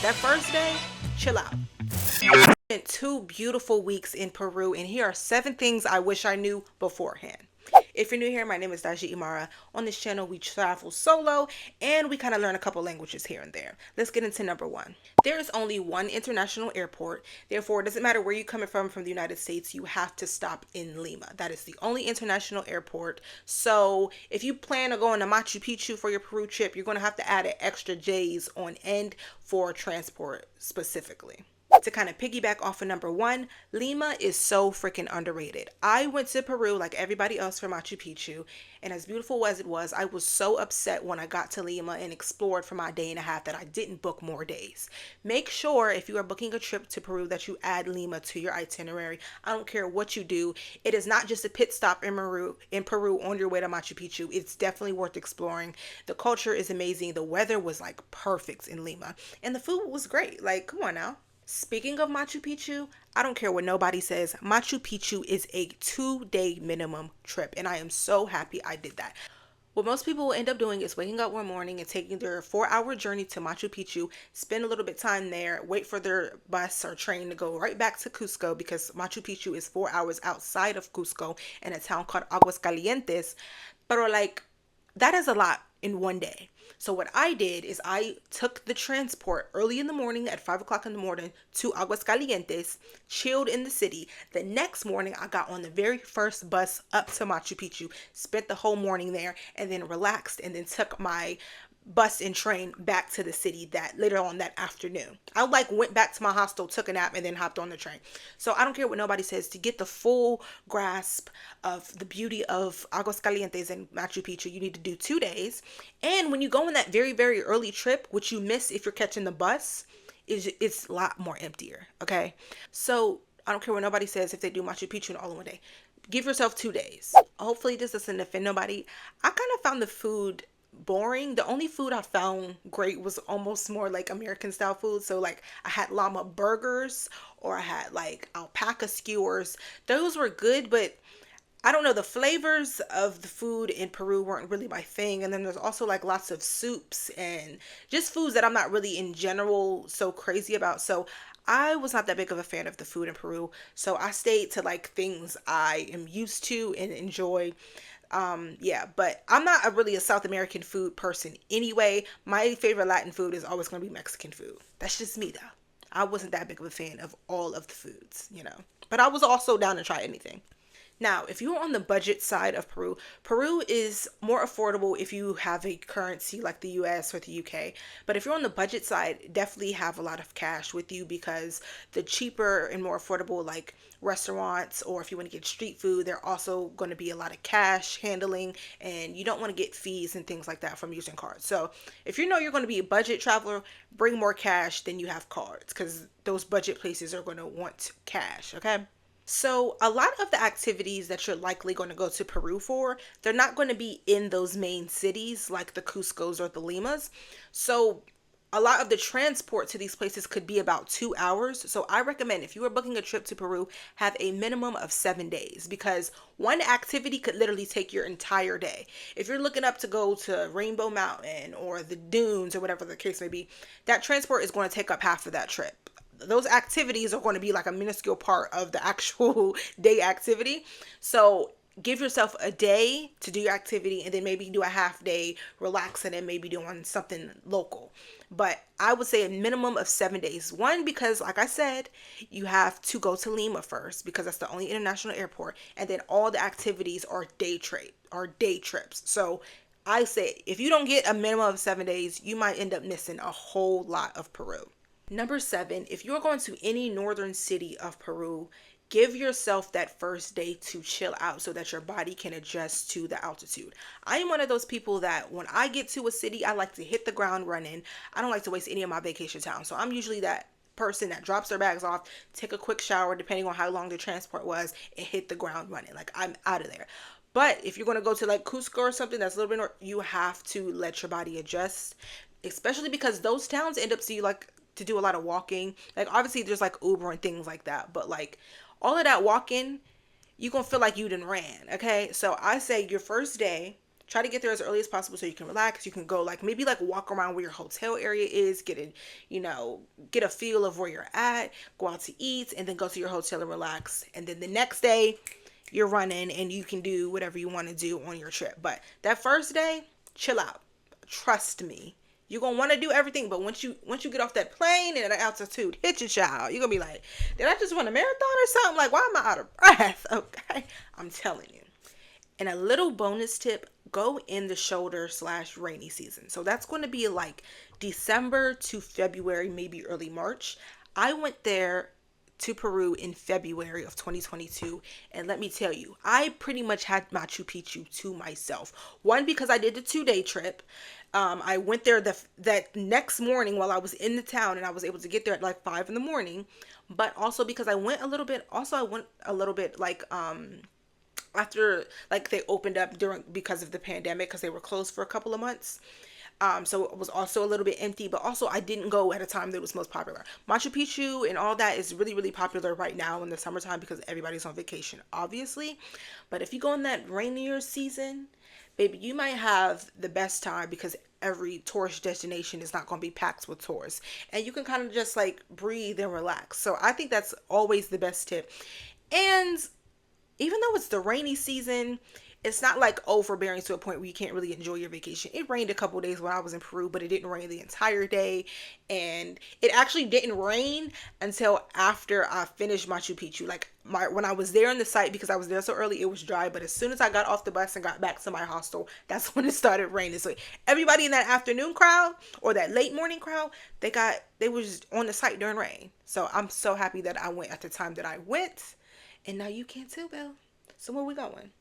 That first day, chill out. Spent 2 beautiful weeks in Peru, and here are 7 things I wish I knew beforehand. If you're new here, my name is daljiimarax. On this channel, we travel solo and we kind of learn a couple languages here and there. Let's get into number one. There is only one international airport. Therefore, it doesn't matter where you're coming from the United States, you have to stop in Lima. That is the only international airport. So if you plan on going to Machu Picchu for your Peru trip, you're going to have to add an extra J's on end for transport specifically. To kind of piggyback off of number one, Lima is so freaking underrated. I went to Peru like everybody else for Machu Picchu, and as beautiful as it was, I was so upset when I got to Lima and explored for my day and a half that I didn't book more days. Make sure if you are booking a trip to Peru that you add Lima to your itinerary. I don't care what you do. It is not just a pit stop in Peru on your way to Machu Picchu. It's definitely worth exploring. The culture is amazing. The weather was like perfect in Lima, and the food was great. Like, come on now. Speaking of Machu Picchu, I don't care what nobody says. Machu Picchu is a 2-day minimum trip, and I am so happy I did that. What most people will end up doing is waking up one morning and taking their 4-hour journey to Machu Picchu, spend a little bit of time there, wait for their bus or train to go right back to Cusco because Machu Picchu is 4 hours outside of Cusco in a town called Aguascalientes. But like, that is a lot in one day. So what I did is I took the transport early in the morning at 5 o'clock in the morning to Aguascalientes, chilled in the city. The next morning, I got on the very first bus up to Machu Picchu, spent the whole morning there, and then relaxed, and then took my bus and train back to the city that later on that afternoon. I like went back to my hostel, took a nap, and then hopped on the train. So I don't care what nobody says. To get the full grasp of the beauty of Aguascalientes and Machu Picchu, you need to do 2 days. And when you go on that very, very early trip, which you miss if you're catching the bus, it's a lot more emptier. Okay. So I don't care what nobody says if they do Machu Picchu all in one day. Give yourself 2 days. Hopefully this doesn't offend nobody. I kind of found the food boring. The only food I found great was almost more like American style food. So like I had llama burgers or I had like alpaca skewers. Those were good, but I don't know, the flavors of the food in Peru weren't really my thing. And then there's also like lots of soups and just foods that I'm not really in general so crazy about. So I was not that big of a fan of the food in Peru. So I stayed to like things I am used to and enjoy. Yeah, but I'm not really a South American food person anyway. My favorite Latin food is always going to be Mexican food. That's just me though. I wasn't that big of a fan of all of the foods, but I was also down to try anything. Now, if you're on the budget side of Peru, Peru is more affordable if you have a currency like the US or the UK. But if you're on the budget side, definitely have a lot of cash with you because the cheaper and more affordable like restaurants or if you want to get street food, there are also going to be a lot of cash handling and you don't want to get fees and things like that from using cards. So if you know you're going to be a budget traveler, bring more cash than you have cards because those budget places are going to want cash, okay? So a lot of the activities that you're likely going to go to Peru for, they're not going to be in those main cities like the Cuscos or the Limas. So a lot of the transport to these places could be about 2 hours. So I recommend if you are booking a trip to Peru, have a minimum of 7 days because one activity could literally take your entire day. If you're looking up to go to Rainbow Mountain or the dunes or whatever the case may be, that transport is going to take up half of that trip. Those activities are going to be like a minuscule part of the actual day activity. So give yourself a day to do your activity and then maybe do a half day relaxing and maybe doing something local. But I would say a minimum of 7 days. One, because like I said, you have to go to Lima first because that's the only international airport. And then all the activities are day trips. So I say if you don't get a minimum of 7 days, you might end up missing a whole lot of Peru. Number 7, if you're going to any northern city of Peru, give yourself that first day to chill out so that your body can adjust to the altitude. I am one of those people that when I get to a city, I like to hit the ground running. I don't like to waste any of my vacation time. So I'm usually that person that drops their bags off, take a quick shower, depending on how long the transport was, and hit the ground running. Like I'm out of there. But if you're going to go to like Cusco or something that's a little bit more, you have to let your body adjust, especially because those towns end up seeing like to do a lot of walking. Like obviously there's like Uber and things like that, but like all of that walking, you're gonna feel like you done ran. Okay, so I say your first day, Try to get there as early as possible so you can relax. You can go like maybe like walk around where your hotel area is, get a, get a feel of where you're at, go out to eat, and then go to your hotel and relax. And then the next day you're running and you can do whatever you want to do on your trip. But that first day, chill out. Trust me. You're gonna want to do everything, but once you get off that plane and at altitude, hit your child. You're gonna be like, did I just run a marathon or something? Like, why am I out of breath? Okay. I'm telling you. And a little bonus tip, go in the shoulder/rainy season. So that's going to be like December to February, maybe early March. I went there to Peru in February of 2022. And let me tell you, I pretty much had Machu Picchu to myself. One, because I did the 2-day trip. I went there that next morning while I was in the town, and I was able to get there at like 5 in the morning. But also because I went a little bit like, after like they opened up because of the pandemic, because they were closed for a couple of months. So it was also a little bit empty, but also I didn't go at a time that was most popular. Machu Picchu and all that is really, really popular right now in the summertime because everybody's on vacation, obviously. But if you go in that rainier season, baby, you might have the best time because every tourist destination is not going to be packed with tourists. And you can kind of just like breathe and relax. So I think that's always the best tip. And even though it's the rainy season, it's not like overbearing to a point where you can't really enjoy your vacation. It rained a couple days when I was in Peru, but it didn't rain the entire day. And it actually didn't rain until after I finished Machu Picchu. Like when I was there on the site, because I was there so early, it was dry. But as soon as I got off the bus and got back to my hostel, that's when it started raining. So everybody in that afternoon crowd or that late morning crowd, they was on the site during rain. So I'm so happy that I went at the time that I went. And now you can too, Bill. So where we going?